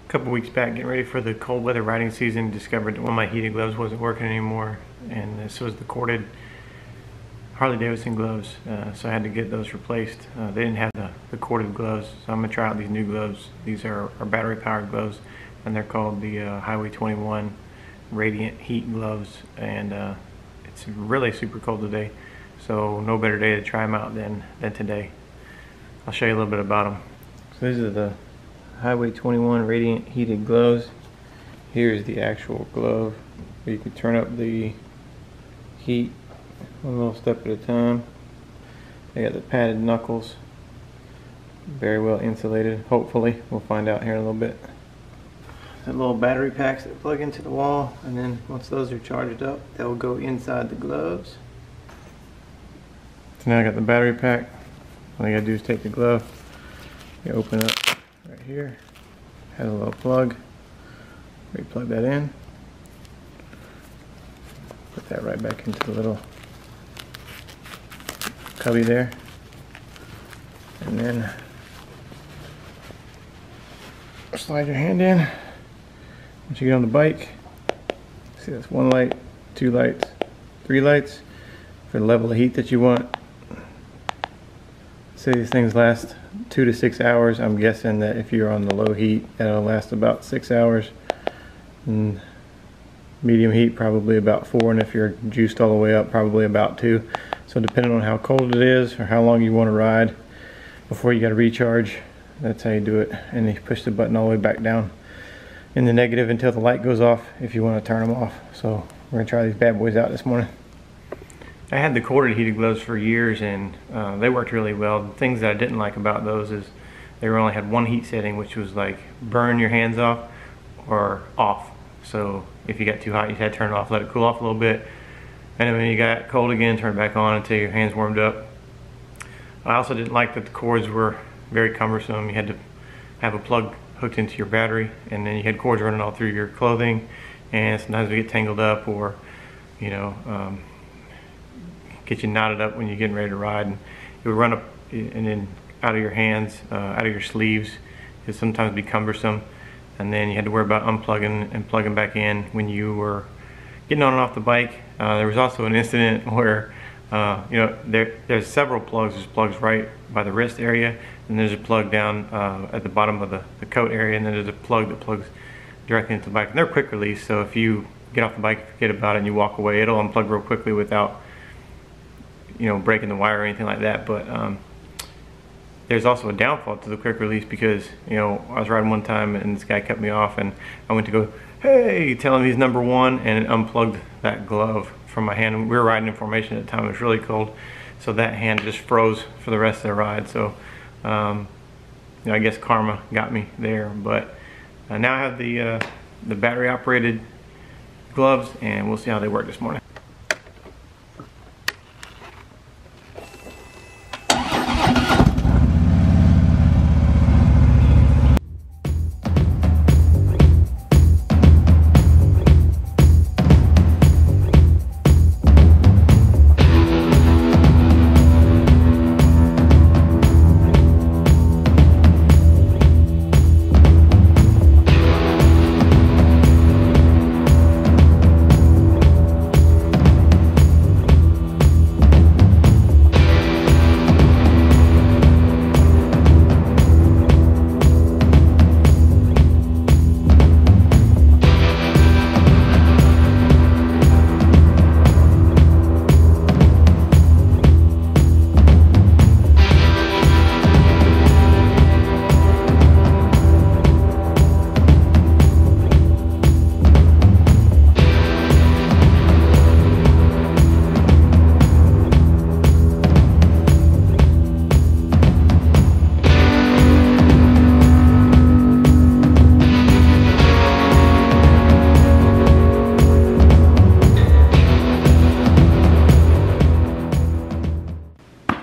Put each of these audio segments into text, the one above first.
A couple weeks back, getting ready for the cold weather riding season, discovered that one of my heated gloves wasn't working anymore, and this was the corded Harley Davidson gloves, so I had to get those replaced. They didn't have the corded gloves, so I'm going to try out these new gloves. These are battery powered gloves, and they're called the Highway 21 Radiant Heat gloves, and it's really super cold today, so no better day to try them out than today. I'll show you a little bit about them. So these are the Highway 21 Radiant Heated gloves. Here's the actual glove where you can turn up the heat one little step at a time. They got the padded knuckles, very well insulated, hopefully. We'll find out here in a little bit. The little battery packs that plug into the wall, and then once those are charged up, they'll go inside the gloves. So now I got the battery pack. All you gotta do is take the glove, you open it up right here, has a little plug, we plug that in, put that right back into the little cubby there, and then slide your hand in. Once you get on the bike, see that's 1 light, 2 lights, 3 lights for the level of heat that you want. Say these things last 2 to 6 hours. I'm guessing that if you're on the low heat, that'll last about 6 hours. And medium heat, probably about 4, and if you're juiced all the way up, probably about 2. So depending on how cold it is or how long you want to ride before you got to recharge, that's how you do it. And you push the button all the way back down in the negative until the light goes off if you want to turn them off. So we're gonna try these bad boys out this morning. I had the corded heated gloves for years, and they worked really well. The things that I didn't like about those is they only had one heat setting, which was like burn your hands off or off. So if you got too hot, you had to turn it off, let it cool off a little bit, and then when you got cold again, turn it back on until your hands warmed up. I also didn't like that the cords were very cumbersome. You had to have a plug hooked into your battery, and then you had cords running all through your clothing, and sometimes they get tangled up, or you know, get you knotted up when you're getting ready to ride, and it would run up and then out of your hands, out of your sleeves. It would sometimes be cumbersome, and then you had to worry about unplugging and plugging back in when you were getting on and off the bike. There was also an incident where you know, there's several plugs. There's plugs right by the wrist area, and there's a plug down at the bottom of the coat area, and then there's a plug that plugs directly into the bike. And they're quick release, so if you get off the bike, forget about it, and you walk away, it'll unplug real quickly without, you know, breaking the wire or anything like that. But there's also a downfall to the quick release, because, you know, I was riding one time and this guy cut me off, and I went to go, hey, tell him he's number one, and it unplugged that glove from my hand. We were riding in formation at the time. It was really cold, so that hand just froze for the rest of the ride. So you know, I guess karma got me there. But now I have the battery operated gloves, and we'll see how they work this morning.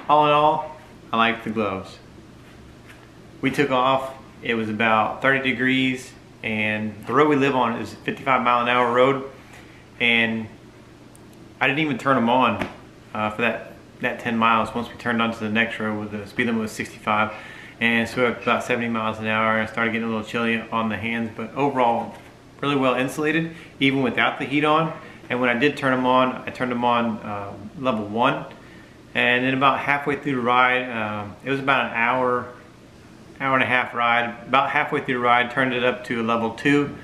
All in all, I like the gloves. We took off, it was about 30 degrees, and the road we live on is a 55-mile-an-hour road, and I didn't even turn them on for that 10 miles. Once we turned onto the next road, with the speed limit was 65, and so up about 70 miles an hour, and started getting a little chilly on the hands, but overall really well insulated even without the heat on. And when I did turn them on, I turned them on level 1, and then about halfway through the ride, it was about an hour and a half ride. About halfway through the ride, turned it up to a level 2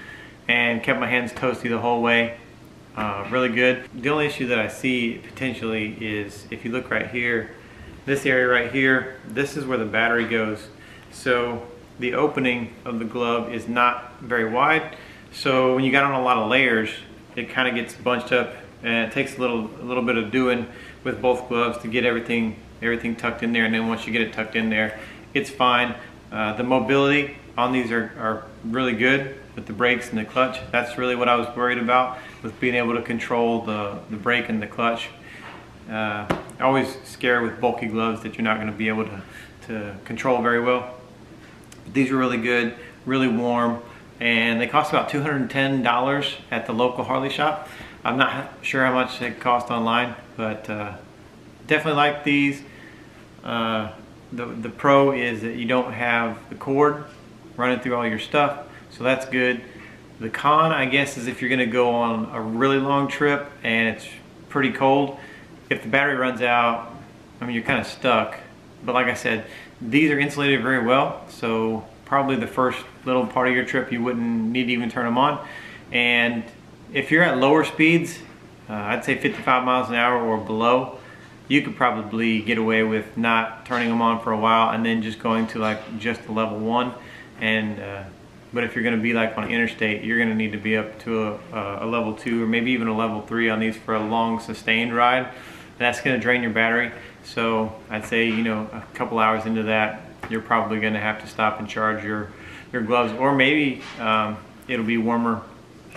and kept my hands toasty the whole way. Really good. The only issue that I see potentially is if you look right here, this area right here, this is where the battery goes. So the opening of the glove is not very wide. So when you got on a lot of layers, it kind of gets bunched up, and it takes a little bit of doing with both gloves to get everything tucked in there. And then once you get it tucked in there, it's fine. The mobility on these are really good with the brakes and the clutch. That's really what I was worried about, with being able to control the brake and the clutch. Always scared with bulky gloves that you're not going to be able to control very well. But these are really good, really warm, and they cost about $210 at the local Harley shop. I'm not sure how much they cost online, but definitely like these. The pro is that you don't have the cord running through all your stuff, so that's good. The con, I guess, is if you're going to go on a really long trip and it's pretty cold, if the battery runs out, I mean, you're kind of stuck. But like I said, these are insulated very well, so probably the first little part of your trip you wouldn't need to even turn them on. And if you're at lower speeds, I'd say 55 miles an hour or below, you could probably get away with not turning them on for a while and then just going to like just the level 1. And but if you're going to be like on interstate, you're going to need to be up to a level 2 or maybe even a level 3 on these for a long sustained ride. That's going to drain your battery. So I'd say, you know, a couple hours into that, you're probably going to have to stop and charge your gloves, or maybe it'll be warmer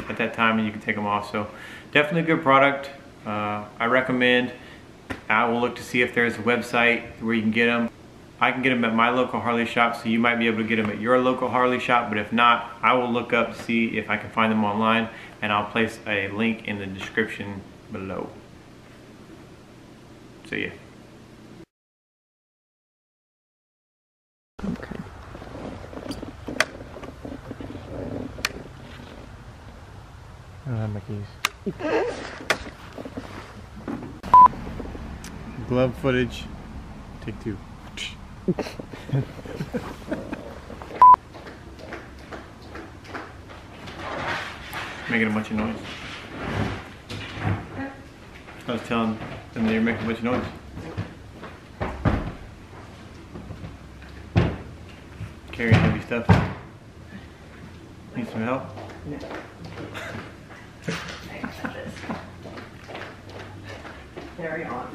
at that time and you can take them off. So definitely a good product. I recommend. I will look to see if there's a website where you can get them. I can get them at my local Harley shop, so you might be able to get them at your local Harley shop, but if not, I will look up to see if I can find them online, and I'll place a link in the description below. See ya. Okay. I don't have my keys. Glove footage, take 2. Making a bunch of noise. I was telling them they were making a bunch of noise. Carrying heavy stuff. Need some help? No. Carry on.